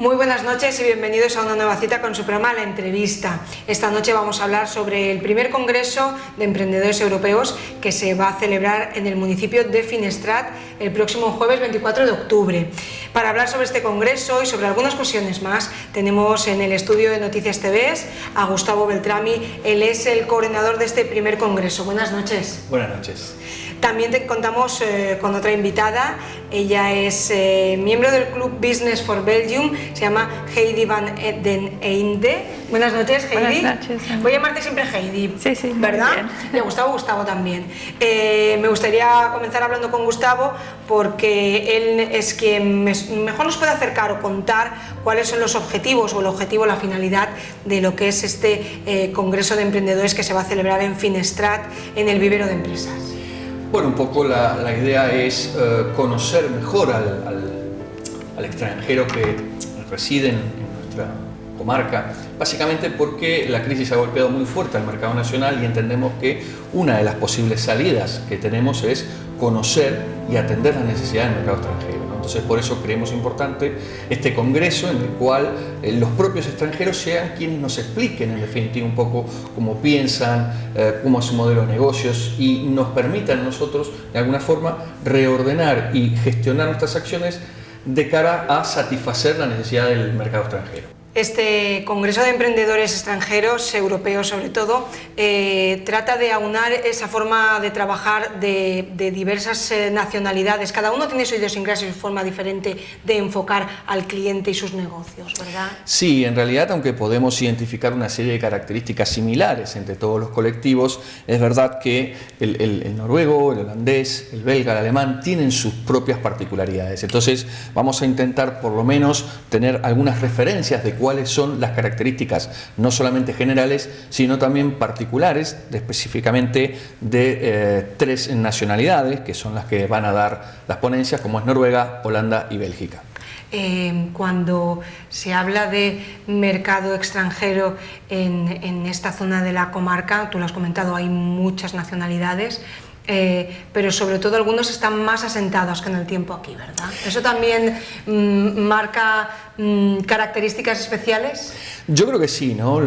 Muy buenas noches y bienvenidos a una nueva cita con su programa La Entrevista. Esta noche vamos a hablar sobre el primer Congreso de Emprendedores Europeos que se va a celebrar en el municipio de Finestrat el próximo jueves 24 de octubre. Para hablar sobre este congreso y sobre algunas cuestiones más, tenemos en el estudio de Noticias TV a Gustavo Beltrami. Él es el coordinador de este primer congreso. Buenas noches. Buenas noches. También contamos con otra invitada. Ella es miembro del Club Business for Belgium, se llama Heidi van den Einde. Buenas noches, Heidi. Buenas noches. Voy a llamarte siempre Heidi, sí, ¿verdad? Y a Gustavo también. Me gustaría comenzar hablando con Gustavo porque él es quien mejor nos puede acercar o contar cuáles son los objetivos o el objetivo, la finalidad de lo que es este Congreso de Emprendedores que se va a celebrar en Finestrat, en el vivero de empresas. Bueno, un poco la idea es conocer mejor al extranjero que reside en nuestra comarca, básicamente porque la crisis ha golpeado muy fuerte al mercado nacional y entendemos que una de las posibles salidas que tenemos es conocer y atender las necesidades del mercado extranjero, ¿no? Entonces, por eso creemos importante este congreso en el cual los propios extranjeros sean quienes nos expliquen en definitiva un poco cómo piensan, cómo es su modelo de negocios y nos permitan nosotros de alguna forma reordenar y gestionar nuestras acciones de cara a satisfacer la necesidad del mercado extranjero. Este Congreso de Emprendedores Extranjeros, europeos sobre todo, trata de aunar esa forma de trabajar de diversas nacionalidades. Cada uno tiene su idiosincrasia y su forma diferente de enfocar al cliente y sus negocios, ¿verdad? Sí, en realidad, aunque podemos identificar una serie de características similares entre todos los colectivos, es verdad que el noruego, el holandés, el belga, el alemán tienen sus propias particularidades. Entonces, vamos a intentar por lo menos tener algunas referencias de cuáles son las características no solamente generales, sino también particulares, específicamente de tres nacionalidades, que son las que van a dar las ponencias, como es Noruega, Holanda y Bélgica. Cuando se habla de mercado extranjero en esta zona de la comarca, tú lo has comentado, hay muchas nacionalidades, pero sobre todo algunos están más asentados que en el tiempo aquí, ¿verdad? ¿Eso también marca características especiales? Yo creo que sí, ¿no?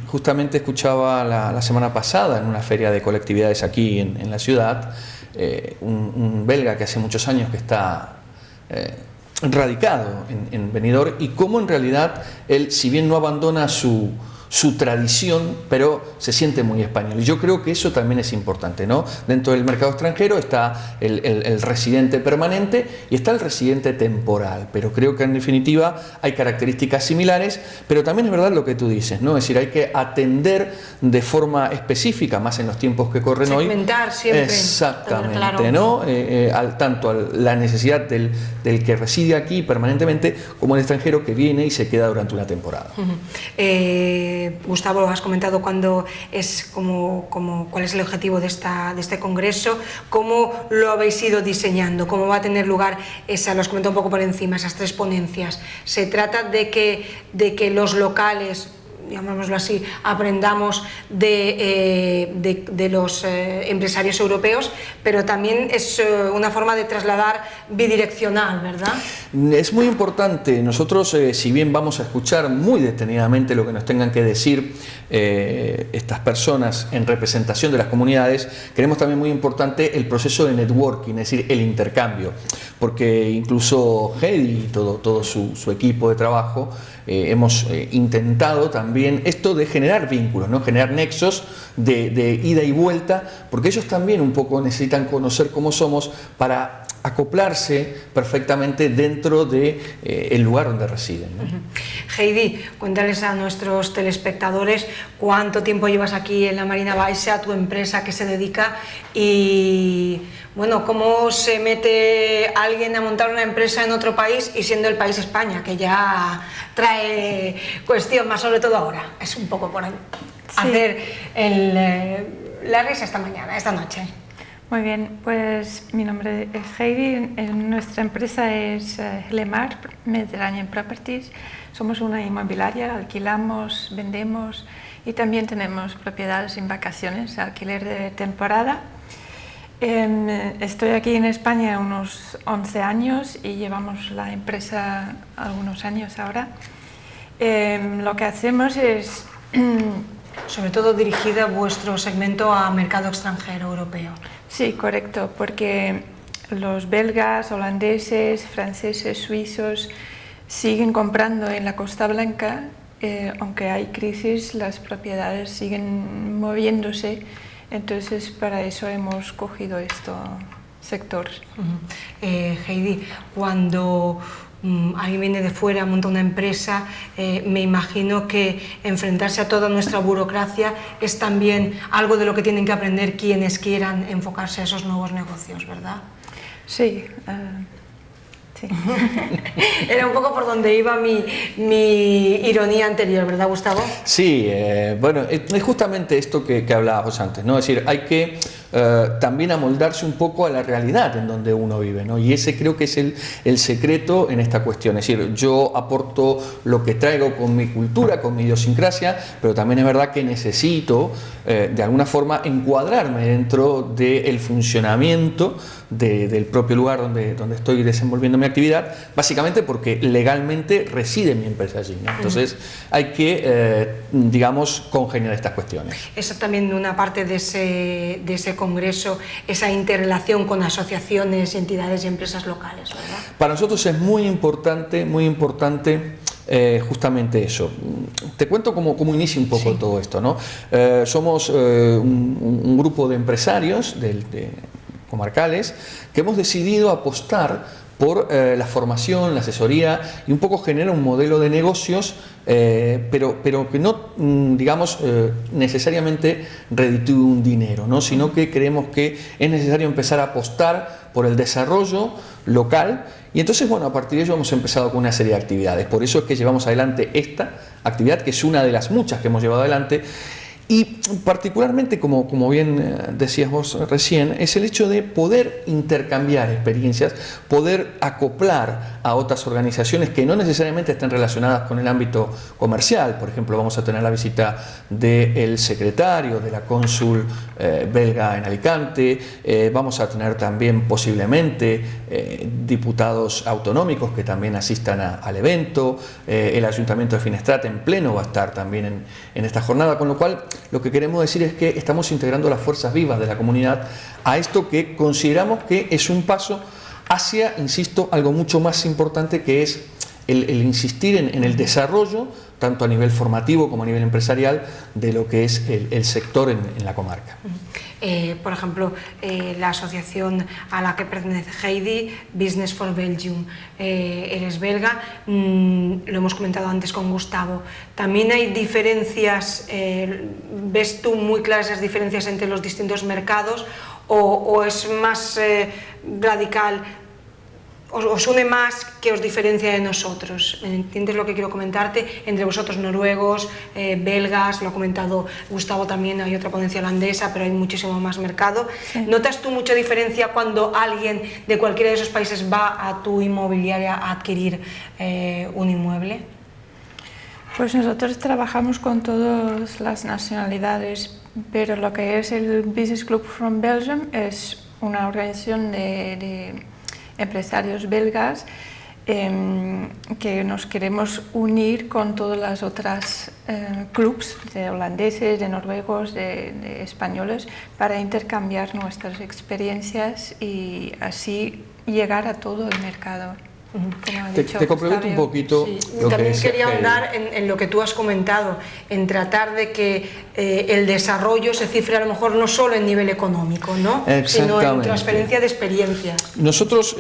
Justamente escuchaba la semana pasada en una feria de colectividades aquí en la ciudad, un belga que hace muchos años que está radicado en Benidorm y cómo en realidad él, si bien no abandona su tradición, pero se siente muy español. Y yo creo que eso también es importante, ¿no? Dentro del mercado extranjero está el residente permanente y está el residente temporal, pero creo que en definitiva hay características similares, pero también es verdad lo que tú dices, ¿no? Es decir, hay que atender de forma específica, más en los tiempos que corren hoy. Segmentar siempre. Exactamente, claro. ¿no? Tanto a la necesidad del que reside aquí permanentemente como el extranjero que viene y se queda durante una temporada. Gustavo, has comentado cuál es el objetivo de este congreso, cómo lo habéis ido diseñando, cómo va a tener lugar lo has comentado un poco por encima, esas tres ponencias. Se trata de que los locales, llamémoslo así, aprendamos de los empresarios europeos, pero también es una forma de trasladar bidireccional, ¿verdad? Es muy importante. Nosotros, si bien vamos a escuchar muy detenidamente lo que nos tengan que decir estas personas en representación de las comunidades, creemos también muy importante el proceso de networking, es decir, el intercambio, porque incluso Heidi y todo su equipo de trabajo hemos intentado también esto de generar vínculos, ¿no? Generar nexos de ida y vuelta, porque ellos también un poco necesitan conocer cómo somos para acoplarse perfectamente dentro del lugar donde residen, ¿no? Heidi, cuéntales a nuestros telespectadores cuánto tiempo llevas aquí en la Marina Baixa, tu empresa, a qué se dedica y bueno, cómo se mete alguien a montar una empresa en otro país y siendo el país España, que ya trae cuestión más, sobre todo ahora. Es un poco por hacer la risa esta noche. Muy bien, pues mi nombre es Heidi, nuestra empresa es Helemar Mediterranean Properties, somos una inmobiliaria, alquilamos, vendemos y también tenemos propiedades en vacaciones, alquiler de temporada. Estoy aquí en España unos 11 años y llevamos la empresa algunos años ahora. Lo que hacemos es... Sobre todo dirigida vuestro segmento a mercado extranjero europeo. Sí, correcto, porque los belgas, holandeses, franceses, suizos siguen comprando en la Costa Blanca, aunque hay crisis, las propiedades siguen moviéndose, entonces para eso hemos cogido este sector. Heidi, cuando alguien viene de fuera, monta una empresa, me imagino que enfrentarse a toda nuestra burocracia es también algo de lo que tienen que aprender quienes quieran enfocarse a esos nuevos negocios, ¿verdad? Sí. Sí. Era un poco por donde iba mi ironía anterior, ¿verdad, Gustavo? Sí, bueno, es justamente esto que hablábamos antes, ¿no? Es decir, hay que también amoldarse un poco a la realidad en donde uno vive, ¿no? Y ese creo que es el secreto en esta cuestión. Es decir, yo aporto lo que traigo con mi cultura, con mi idiosincrasia, pero también es verdad que necesito de alguna forma encuadrarme dentro del funcionamiento del propio lugar donde estoy desenvolviendo mi actividad, básicamente porque legalmente reside mi empresa allí, ¿no? Entonces hay que, digamos, congeniar estas cuestiones. Eso también una parte de ese congreso, esa interrelación con asociaciones, entidades y empresas locales, ¿verdad? Para nosotros es muy importante justamente eso. Te cuento cómo inicia un poco todo esto, ¿no? Somos un grupo de empresarios comarcales que hemos decidido apostar por la formación, la asesoría y un poco generar un modelo de negocios, pero que no, digamos, necesariamente reditúe un dinero, ¿no? Sino que creemos que es necesario empezar a apostar por el desarrollo local. Y entonces, bueno, a partir de ello hemos empezado con una serie de actividades. Por eso es que llevamos adelante esta actividad, que es una de las muchas que hemos llevado adelante. Y particularmente, como bien decías vos recién, es el hecho de poder intercambiar experiencias, poder acoplar a otras organizaciones que no necesariamente estén relacionadas con el ámbito comercial. Por ejemplo, vamos a tener la visita del secretario de la cónsul belga en Alicante, vamos a tener también posiblemente diputados autonómicos que también asistan al evento, el Ayuntamiento de Finestrat en pleno va a estar también en esta jornada, con lo cual lo que queremos decir es que estamos integrando las fuerzas vivas de la comunidad a esto que consideramos que es un paso hacia, insisto, algo mucho más importante, que es el insistir en el desarrollo, tanto a nivel formativo como a nivel empresarial, de lo que es el sector en la comarca. Por ejemplo, la asociación a la que pertenece Heidi, Business for Belgium, eres belga, lo hemos comentado antes con Gustavo. ¿También hay diferencias, ves tú muy claras las diferencias entre los distintos mercados o es más radical? ¿Os une más que os diferencia de nosotros? ¿Entiendes lo que quiero comentarte? Entre vosotros noruegos, belgas, lo ha comentado Gustavo también, hay otra ponencia holandesa, pero hay muchísimo más mercado. Sí. ¿Notas tú mucha diferencia cuando alguien de cualquiera de esos países va a tu inmobiliaria a adquirir un inmueble? Pues nosotros trabajamos con todas las nacionalidades, pero lo que es el Business Club from Belgium es una organización de empresarios belgas que nos queremos unir con todas las otras clubs de holandeses, de noruegos, de españoles, para intercambiar nuestras experiencias y así llegar a todo el mercado. Te complemento un poquito. Sí. También quería ahondar en lo que tú has comentado, en tratar de que el desarrollo se cifre a lo mejor no solo en nivel económico, ¿no? Sino en transferencia de experiencias. Nosotros,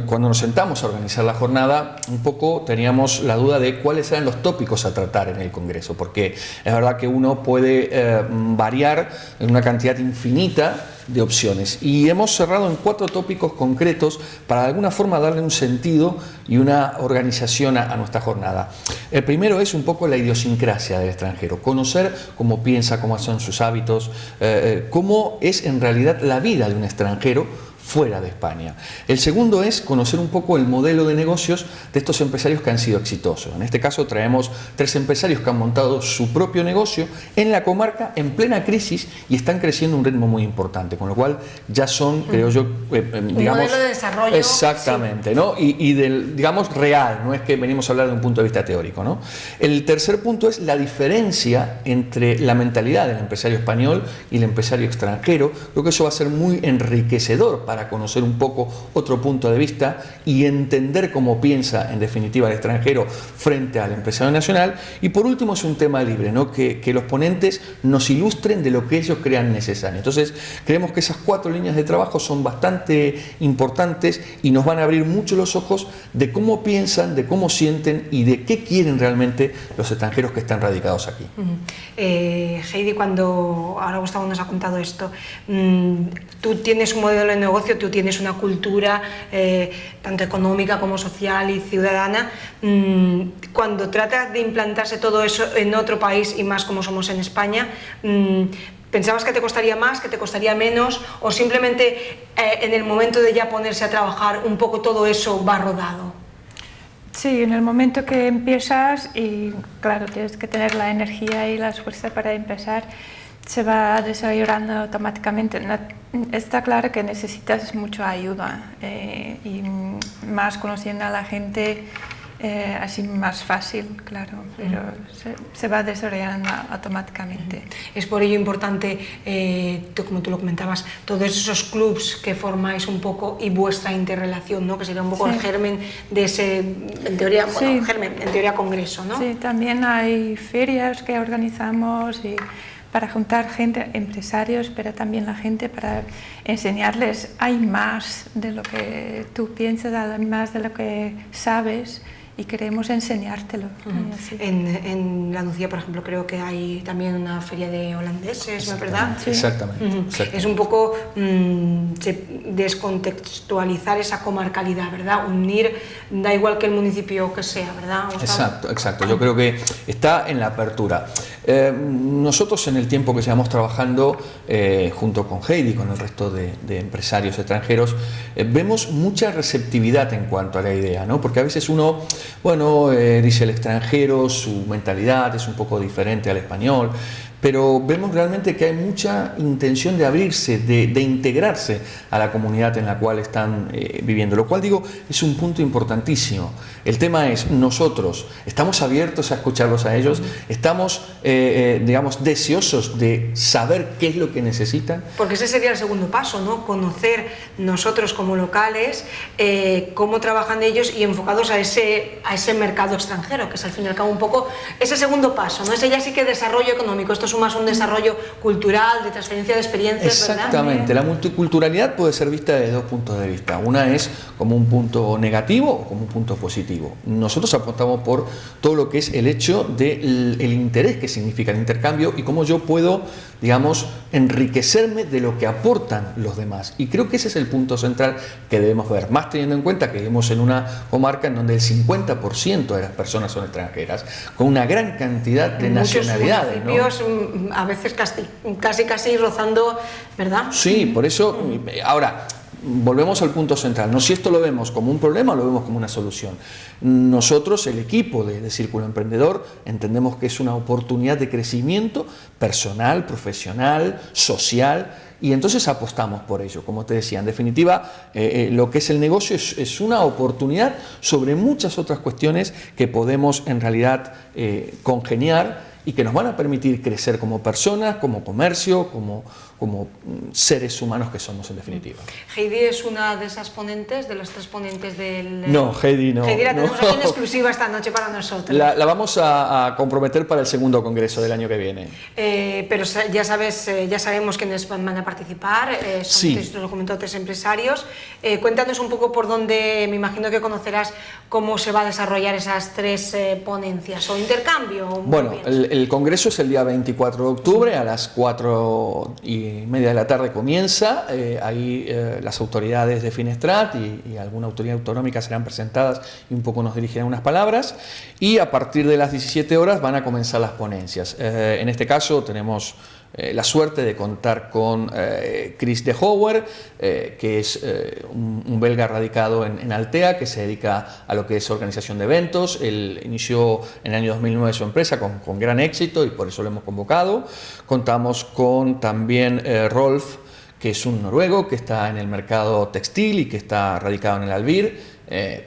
cuando nos sentamos a organizar la jornada, un poco teníamos la duda de cuáles eran los tópicos a tratar en el Congreso, porque es verdad que uno puede variar en una cantidad infinita de opciones, y hemos cerrado en 4 tópicos concretos para de alguna forma darle un sentido y una organización a nuestra jornada. El primero es un poco la idiosincrasia del extranjero, conocer cómo piensa, cómo son sus hábitos, cómo es en realidad la vida de un extranjero fuera de España. El segundo es conocer un poco el modelo de negocios de estos empresarios que han sido exitosos. En este caso traemos 3 empresarios que han montado su propio negocio en la comarca en plena crisis y están creciendo a un ritmo muy importante, con lo cual ya son, creo yo, digamos, un modelo de desarrollo. Exactamente, ¿no? Y del, digamos, real, no es que venimos a hablar de un punto de vista teórico, ¿no? El tercer punto es la diferencia entre la mentalidad del empresario español y el empresario extranjero. Creo que eso va a ser muy enriquecedor para conocer un poco otro punto de vista y entender cómo piensa en definitiva el extranjero frente al empresario nacional. Y por último es un tema libre, ¿no? Que los ponentes nos ilustren de lo que ellos crean necesario. Entonces creemos que esas 4 líneas de trabajo son bastante importantes y nos van a abrir mucho los ojos de cómo piensan, de cómo sienten y de qué quieren realmente los extranjeros que están radicados aquí. Heidi, cuando ahora Gustavo nos ha contado esto, tú tienes un modelo de negocio, tú tienes una cultura tanto económica como social y ciudadana. Cuando tratas de implantarse todo eso en otro país y más como somos en España, ¿pensabas que te costaría más, que te costaría menos, o simplemente en el momento de ya ponerse a trabajar un poco todo eso va rodado? Sí, en el momento que empiezas, y claro, tienes que tener la energía y la fuerza para empezar, se va desarrollando automáticamente. Está claro que necesitas mucha ayuda y más conociendo a la gente, así más fácil, claro, pero se va desarrollando automáticamente. Es por ello importante, como tú lo comentabas, todos esos clubs que formáis un poco y vuestra interrelación, ¿no? Que sería un poco el germen de ese, en teoría, bueno, germen, en teoría congreso, ¿no? Sí, también hay ferias que organizamos y para juntar gente, empresarios, pero también la gente para enseñarles, hay más de lo que tú piensas, hay más de lo que sabes, y queremos enseñártelo. En la Nucía, por ejemplo, creo que hay también una feria de holandeses, ¿no es verdad? Sí. Exactamente. Es un poco descontextualizar esa comarcalidad, ¿verdad? Unir, da igual que el municipio que sea, ¿verdad, Gustavo? Exacto. Yo creo que está en la apertura. Nosotros en el tiempo que llevamos trabajando junto con Heidi, con el resto de empresarios extranjeros, vemos mucha receptividad en cuanto a la idea, ¿no? Porque a veces uno, dice el extranjero, su mentalidad es un poco diferente al español, pero vemos realmente que hay mucha intención de abrirse, de integrarse a la comunidad en la cual están viviendo, lo cual digo es un punto importantísimo. El tema es, nosotros estamos abiertos a escucharlos a ellos, estamos digamos deseosos de saber qué es lo que necesitan. Porque ese sería el segundo paso, ¿no? Conocer nosotros como locales cómo trabajan ellos y enfocados a ese mercado extranjero, que es al fin y al cabo un poco ese segundo paso, ¿no? Ese ya sí que desarrollo económico. Esto es más un desarrollo cultural, de transferencia de experiencias, ¿verdad? Exactamente, la multiculturalidad puede ser vista desde 2 puntos de vista. Una es como un punto negativo o como un punto positivo. Nosotros apostamos por todo lo que es el hecho del interés que significa el intercambio y cómo yo puedo, digamos, enriquecerme de lo que aportan los demás. Y creo que ese es el punto central que debemos ver, más teniendo en cuenta que vivimos en una comarca en donde el 50% de las personas son extranjeras, con una gran cantidad de nacionalidades, ¿no? A veces casi rozando, ¿verdad? Sí, por eso, ahora, volvemos al punto central, no si esto lo vemos como un problema o lo vemos como una solución. Nosotros, el equipo de Círculo Emprendedor, entendemos que es una oportunidad de crecimiento personal, profesional, social, y entonces apostamos por ello. Como te decía, en definitiva, lo que es el negocio es una oportunidad sobre muchas otras cuestiones que podemos en realidad congeniar y que nos van a permitir crecer como personas, como comercio, como seres humanos que somos en definitiva. Heidi es una de esas ponentes, de los 3 ponentes del... No, Heidi no. Heidi la tenemos aquí en exclusiva esta noche para nosotros. La vamos a comprometer para el segundo congreso del año que viene. Pero ya sabemos quiénes van a participar, son lo comentó 3 empresarios. Cuéntanos un poco por dónde, me imagino que conocerás cómo se va a desarrollar esas 3 ponencias o intercambio. Bueno, el congreso es el día 24 de octubre a las 4:30 de la tarde comienza. Ahí las autoridades de Finestrat y alguna autoridad autonómica serán presentadas y un poco nos dirigirán unas palabras, y a partir de las 17 horas van a comenzar las ponencias. En este caso tenemos la suerte de contar con Chris de Houwer, que es un belga radicado en Altea, que se dedica a lo que es organización de eventos. Él inició en el año 2009 su empresa con gran éxito y por eso lo hemos convocado. Contamos con también Rolf, que es un noruego que está en el mercado textil y que está radicado en el Albir.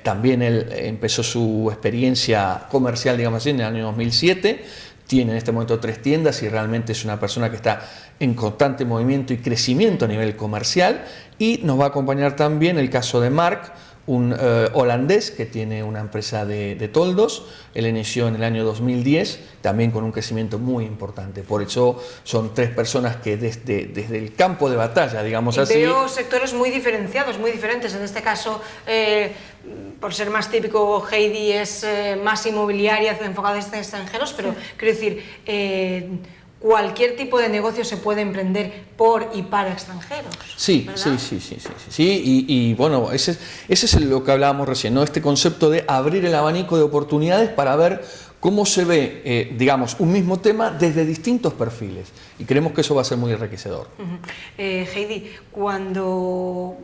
También él empezó su experiencia comercial, digamos así, en el año 2007. Tiene en este momento 3 tiendas y realmente es una persona que está en constante movimiento y crecimiento a nivel comercial. Y nos va a acompañar también el caso de Mark, un holandés que tiene una empresa de toldos. Él inició en el año 2010, también con un crecimiento muy importante. Por eso son 3 personas que desde el campo de batalla, digamos así... Veo sectores muy diferenciados, muy diferentes. En este caso, por ser más típico, Heidi es más inmobiliaria, enfocada en extranjeros, pero quiero decir... cualquier tipo de negocio se puede emprender por y para extranjeros. Sí, ¿verdad? sí. Y bueno, ese es lo que hablábamos recién, ¿no? Este concepto de abrir el abanico de oportunidades para ver cómo se ve, digamos, un mismo tema desde distintos perfiles. Y creemos que eso va a ser muy enriquecedor. Heidi, cuando...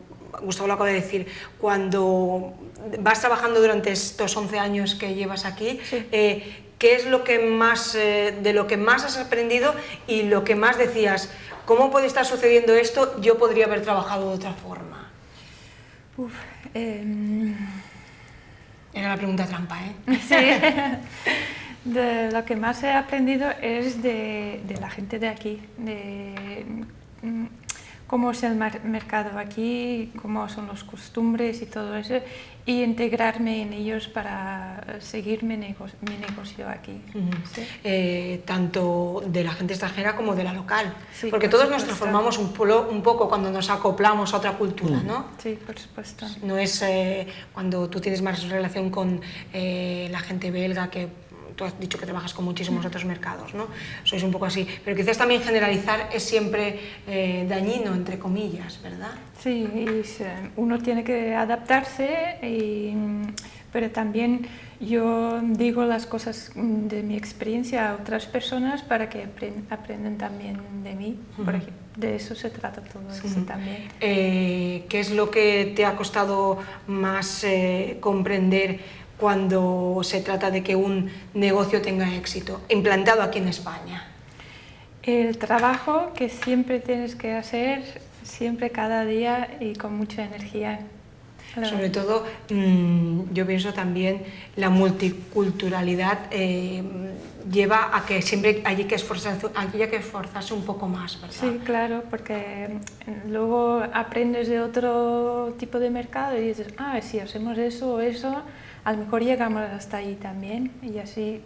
Gustavo lo acaba de decir, cuando vas trabajando durante estos 11 años que llevas aquí, sí. ¿Qué es lo que más, de lo que más has aprendido y lo que más decías, cómo puede estar sucediendo esto, yo podría haber trabajado de otra forma? Era la pregunta trampa, ¿eh? Sí. De lo que más he aprendido es de la gente de aquí, de cómo es el mercado aquí, cómo son las costumbres y todo eso, y integrarme en ellos para seguir mi negocio aquí. ¿Sí? Tanto de la gente extranjera como de la local, sí, porque todos nos transformamos un poco cuando nos acoplamos a otra cultura, ¿no? Sí, por supuesto. No es cuando tú tienes más relación con la gente belga, que tú has dicho que trabajas con muchísimos otros mercados, ¿no? Sois un poco así, pero quizás también generalizar es siempre dañino, entre comillas, ¿verdad? Sí, uno tiene que adaptarse, pero también yo digo las cosas de mi experiencia a otras personas para que aprendan también de mí. Por ejemplo, de eso se trata todo eso también. ¿Qué es lo que te ha costado más comprender cuando se trata de que un negocio tenga éxito, implantado aquí en España? El trabajo que siempre tienes que hacer, siempre, cada día y con mucha energía. Sobre todo, yo pienso también, la multiculturalidad lleva a que siempre haya que esforzarse un poco más, ¿verdad? Sí, claro, porque luego aprendes de otro tipo de mercado y dices, si hacemos eso o eso, a lo mejor llegamos hasta ahí también, y así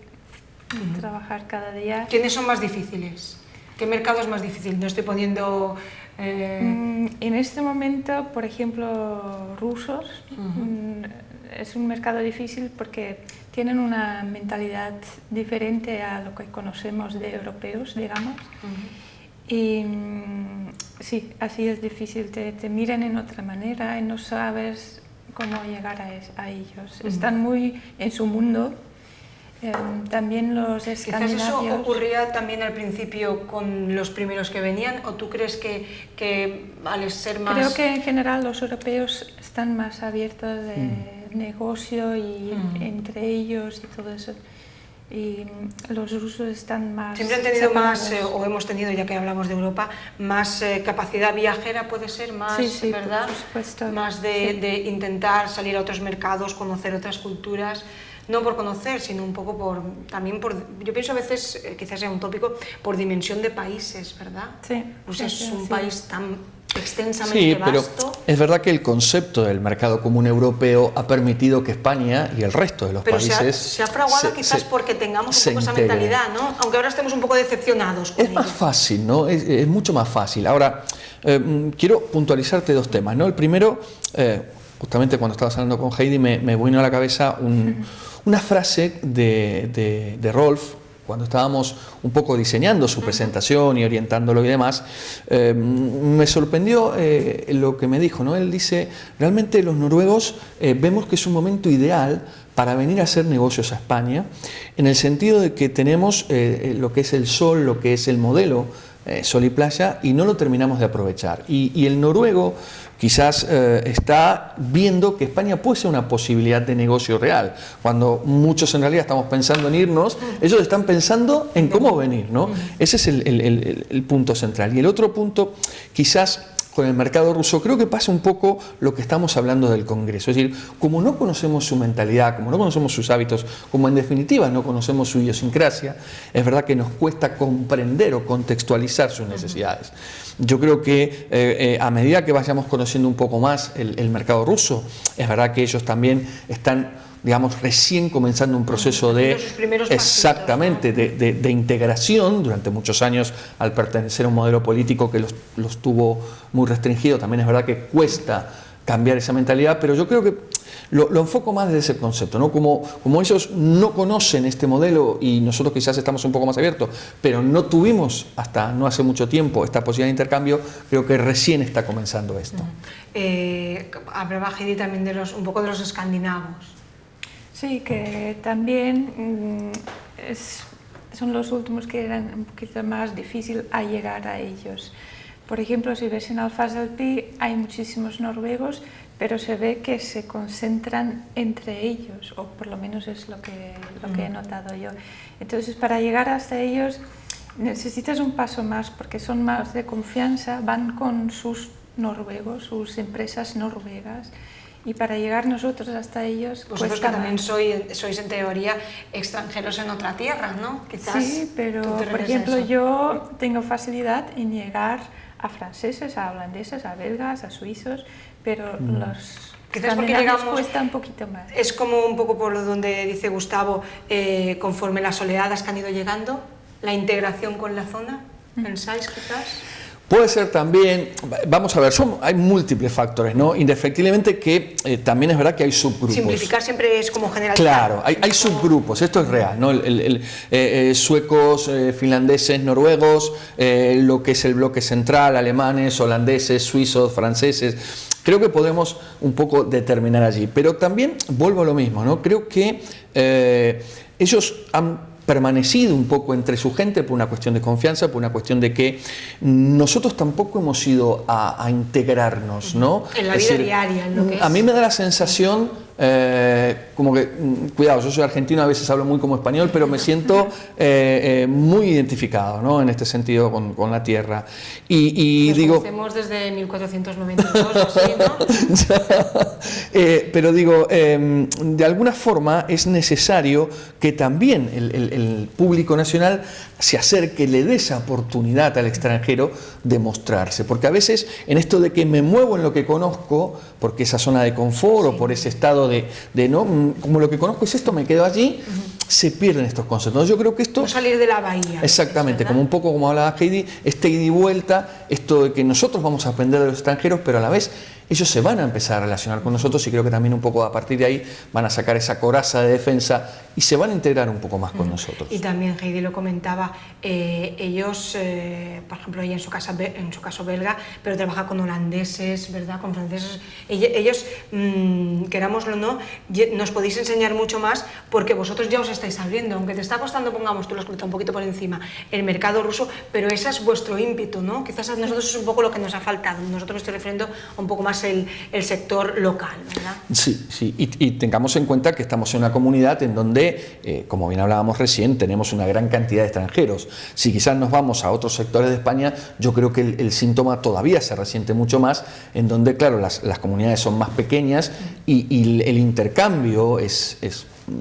trabajar cada día. ¿Quiénes son más difíciles? ¿Qué mercado es más difícil? No estoy poniendo... En este momento, por ejemplo, rusos, es un mercado difícil porque tienen una mentalidad diferente a lo que conocemos de europeos, digamos. Y sí, así es difícil, te miran en otra manera y no sabes cómo llegar a ellos. Están muy en su mundo. También los escandinavios... ¿Quizás eso ocurría también al principio con los primeros que venían, o tú crees que al ser más...? Creo que en general los europeos están más abiertos de negocio y entre ellos y todo eso. Y los rusos están más... Siempre han tenido más, o hemos tenido, ya que hablamos de Europa, más capacidad viajera, puede ser, más, sí, ¿verdad? Por supuesto. Más de intentar salir a otros mercados, conocer otras culturas. No por conocer, sino un poco también por, yo pienso a veces, quizás sea un tópico, por dimensión de países, ¿verdad? Sí. Rusia es un país tan extensamente vasto. Pero es verdad que el concepto del mercado común europeo ha permitido que España y el resto de los países... se ha fraguado quizás porque tengamos un poco esa mentalidad, ¿no? Aunque ahora estemos un poco decepcionados con ello. Es más fácil, ¿no? Es mucho más fácil. Ahora, quiero puntualizarte 2 temas, ¿no? El primero, justamente cuando estabas hablando con Heidi, me vino a la cabeza una frase de Rolf, cuando estábamos un poco diseñando su presentación y orientándolo y demás. Me sorprendió lo que me dijo, ¿no? Él dice, realmente los noruegos vemos que es un momento ideal para venir a hacer negocios a España, en el sentido de que tenemos lo que es el sol, lo que es el modelo sol y playa, y no lo terminamos de aprovechar. Y el noruego quizás está viendo que España puede ser una posibilidad de negocio real. Cuando muchos en realidad estamos pensando en irnos, ellos están pensando en cómo venir, ¿no? Ese es el punto central. Y el otro punto, quizás con el mercado ruso, creo que pasa un poco lo que estamos hablando del Congreso. Es decir, como no conocemos su mentalidad, como no conocemos sus hábitos, como en definitiva no conocemos su idiosincrasia, es verdad que nos cuesta comprender o contextualizar sus necesidades. Yo creo que a medida que vayamos conociendo un poco más el mercado ruso, es verdad que ellos también están, digamos, recién comenzando un proceso de, exactamente, de integración. Durante muchos años, al pertenecer a un modelo político que los tuvo muy restringido, también es verdad que cuesta cambiar esa mentalidad, pero yo creo que lo enfoco más desde ese concepto, ¿no? Como ellos no conocen este modelo y nosotros quizás estamos un poco más abiertos, pero no tuvimos hasta no hace mucho tiempo esta posibilidad de intercambio, creo que recién está comenzando esto. Hablaba Heidi también de un poco de los escandinavos. Sí, que también son los últimos que eran un poquito más difícil a llegar a ellos. Por ejemplo, si ves en Alfaz del Pi hay muchísimos noruegos, pero se ve que se concentran entre ellos, o por lo menos es lo que he notado yo. Entonces, para llegar hasta ellos necesitas un paso más, porque son más de confianza, van con sus noruegos, sus empresas noruegas, y para llegar nosotros hasta ellos vosotros que también sois en teoría extranjeros en otra tierra, ¿no? Quizás sí, pero por ejemplo yo tengo facilidad en llegar a franceses, a holandeses, a belgas, a suizos, pero los quizás porque llegamos cuesta un poquito más. Es como un poco por lo donde dice Gustavo, conforme las oleadas que han ido llegando, la integración con la zona, ¿pensáis quizás? Puede ser también, vamos a ver, hay múltiples factores, ¿no? Indefectiblemente que también es verdad que hay subgrupos. Simplificar siempre es como generalizar. Claro, hay subgrupos, esto es real, ¿no? Suecos, finlandeses, noruegos, lo que es el bloque central, alemanes, holandeses, suizos, franceses. Creo que podemos un poco determinar allí, pero también vuelvo a lo mismo, ¿no? Creo que ellos han permanecido un poco entre su gente por una cuestión de confianza, por una cuestión de que nosotros tampoco hemos ido a integrarnos, ¿no? En la vida diaria, en lo que es. A mí me da la sensación, como que, cuidado, yo soy argentino, a veces hablo muy como español, pero me siento muy identificado, ¿no? En este sentido con la tierra. Y nos digo, conocemos desde 1492, así, ¿no? Pero digo, de alguna forma es necesario que también el público nacional se acerque, le dé esa oportunidad al extranjero de mostrarse, porque a veces en esto de que me muevo en lo que conozco, porque esa zona de confort o por ese estado de no, como lo que conozco es esto, me quedo allí, se pierden estos conceptos. Yo creo que esto... No salir de la bahía. Exactamente, como un poco como hablaba Heidi, este ida y vuelta, esto de que nosotros vamos a aprender de los extranjeros, pero a la vez ellos se van a empezar a relacionar con nosotros y creo que también un poco a partir de ahí van a sacar esa coraza de defensa y se van a integrar un poco más con nosotros. Y también Heidi lo comentaba, ellos, por ejemplo, ella en su caso belga, pero trabaja con holandeses, ¿verdad? Con franceses. Ellos, querámoslo o no, nos podéis enseñar mucho más porque vosotros ya os estáis abriendo, aunque te está costando, pongamos, tú lo has comentado un poquito por encima, el mercado ruso, pero ese es vuestro ímpetu, ¿no? Quizás a nosotros es un poco lo que nos ha faltado. Nosotros me estoy refiriendo a un poco más el sector local, ¿verdad? Sí, sí, y tengamos en cuenta que estamos en una comunidad en donde, como bien hablábamos recién, tenemos una gran cantidad de extranjeros. Si quizás nos vamos a otros sectores de España, yo creo que el síntoma todavía se resiente mucho más, en donde, claro, las comunidades son más pequeñas y el intercambio es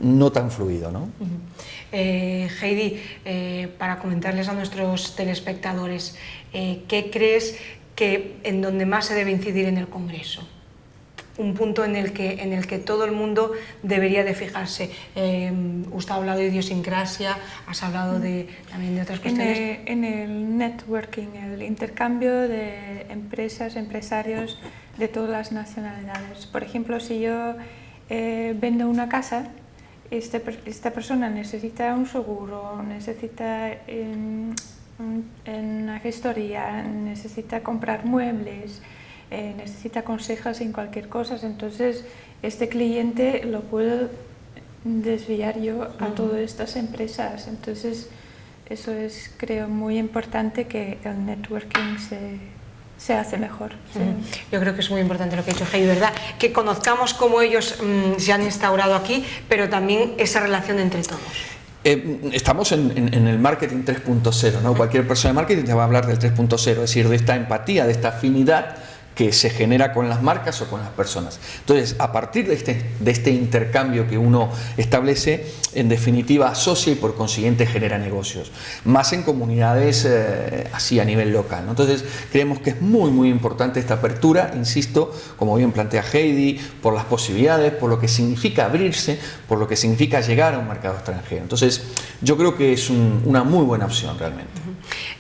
no tan fluido, ¿no? Heidi, para comentarles a nuestros telespectadores, ¿qué crees que en donde más se debe incidir en el Congreso? Un punto en el que todo el mundo debería de fijarse. Usted ha hablado de idiosincrasia, has hablado también de otras cuestiones. En el networking, el intercambio de empresas, empresarios de todas las nacionalidades. Por ejemplo, si yo vendo una casa, esta persona necesita un seguro, necesita una gestoría, necesita comprar muebles, necesita consejos en cualquier cosa, entonces este cliente lo puedo desviar yo a todas estas empresas. Entonces eso es, creo, muy importante, que el networking se hace mejor. Sí. Yo creo que es muy importante lo que ha dicho Heidi, ¿verdad? Que conozcamos cómo ellos se han instaurado aquí, pero también esa relación entre todos. Estamos en el marketing 3.0, ¿no? Cualquier persona de marketing te va a hablar del 3.0, es decir, de esta empatía, de esta afinidad que se genera con las marcas o con las personas. Entonces, a partir de este intercambio que uno establece, en definitiva asocia y por consiguiente genera negocios, más en comunidades así a nivel local, ¿no? Entonces, creemos que es muy importante esta apertura, insisto, como bien plantea Heidi, por las posibilidades, por lo que significa abrirse, por lo que significa llegar a un mercado extranjero. Entonces, yo creo que es una muy buena opción realmente.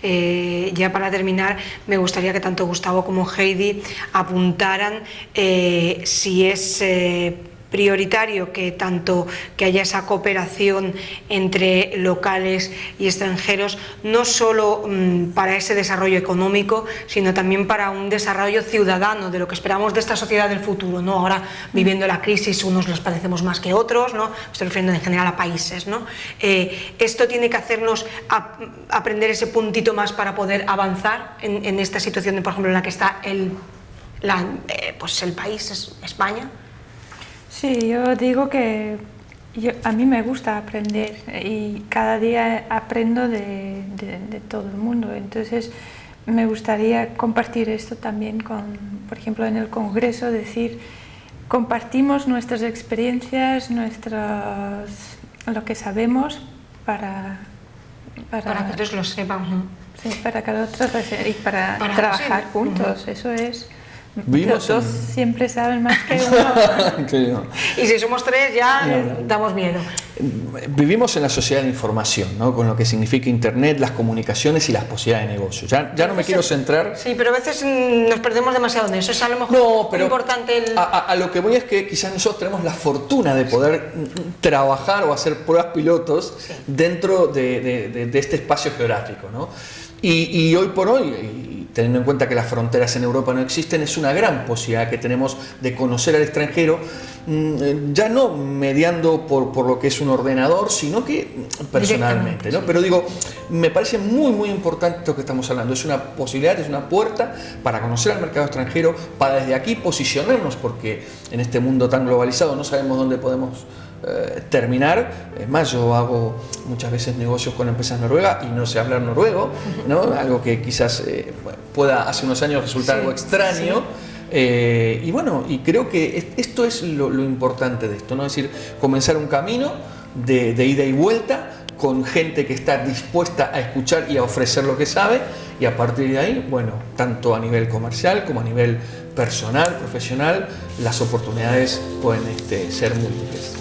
Ya para terminar, me gustaría que tanto Gustavo como Heidi apuntaran si es prioritario que haya esa cooperación entre locales y extranjeros, no solo para ese desarrollo económico, sino también para un desarrollo ciudadano de lo que esperamos de esta sociedad del futuro, ¿no? Ahora, viviendo la crisis, unos los padecemos más que otros, ¿no? Estoy refiriendo en general a países, ¿no? Esto tiene que hacernos aprender ese puntito más para poder avanzar en esta situación, por ejemplo, en la que está el país, España. Sí, yo digo que a mí me gusta aprender y cada día aprendo de todo el mundo. Entonces me gustaría compartir esto también por ejemplo, en el Congreso, decir, compartimos nuestras experiencias, lo que sabemos para que otros lo sepan. Sí, para que otros y para trabajar juntos, eso es. Los dos siempre saben más que uno. Y si somos tres ya damos miedo. Vivimos en la sociedad de información, ¿no? Con lo que significa Internet, las comunicaciones y las posibilidades de negocio. Ya no me quiero centrar... Sí, pero a veces nos perdemos demasiado en eso. Es a lo mejor muy importante. A lo que voy es que quizás nosotros tenemos la fortuna de poder trabajar o hacer pruebas pilotos dentro de este espacio geográfico, ¿no? Y hoy por hoy, teniendo en cuenta que las fronteras en Europa no existen, es una gran posibilidad que tenemos de conocer al extranjero, ya no mediando por lo que es un ordenador, sino que personalmente, ¿no? Pero digo, me parece muy importante esto que estamos hablando. Es una posibilidad, es una puerta para conocer al mercado extranjero, para desde aquí posicionarnos, porque en este mundo tan globalizado no sabemos dónde podemos terminar. Es más, yo hago muchas veces negocios con empresas noruegas y no sé hablar noruego, ¿no? Algo que quizás pueda hace unos años resultar algo extraño. Y bueno, y creo que esto es lo importante de esto, ¿no? Es decir, comenzar un camino de ida y vuelta con gente que está dispuesta a escuchar y a ofrecer lo que sabe, y a partir de ahí, bueno, tanto a nivel comercial como a nivel personal, profesional, las oportunidades pueden ser múltiples.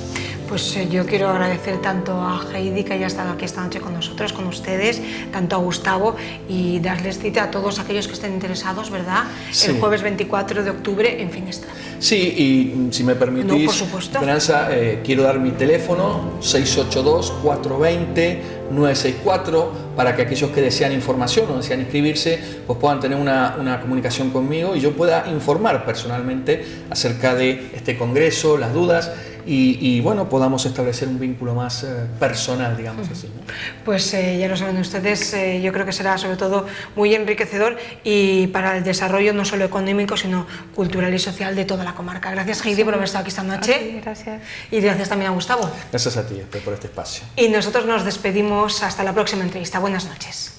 Pues yo quiero agradecer tanto a Heidi, que haya estado aquí esta noche con nosotros, con ustedes, tanto a Gustavo, y darles cita a todos aquellos que estén interesados, ¿verdad? Sí. El jueves 24 de octubre en Finestrat. Sí, y si me permitís, por supuesto. Esperanza, quiero dar mi teléfono, 682-420-964, para que aquellos que desean información o desean inscribirse, pues puedan tener una comunicación conmigo y yo pueda informar personalmente acerca de este congreso, las dudas, y bueno, podamos establecer un vínculo más personal, digamos así, ¿no? Pues ya lo saben ustedes, yo creo que será sobre todo muy enriquecedor y para el desarrollo no solo económico, sino cultural y social de toda la comarca. Gracias, Heidi, por haber estado aquí esta noche. Sí, gracias. Y gracias también a Gustavo. Gracias a ti, por este espacio. Y nosotros nos despedimos hasta la próxima entrevista. Buenas noches.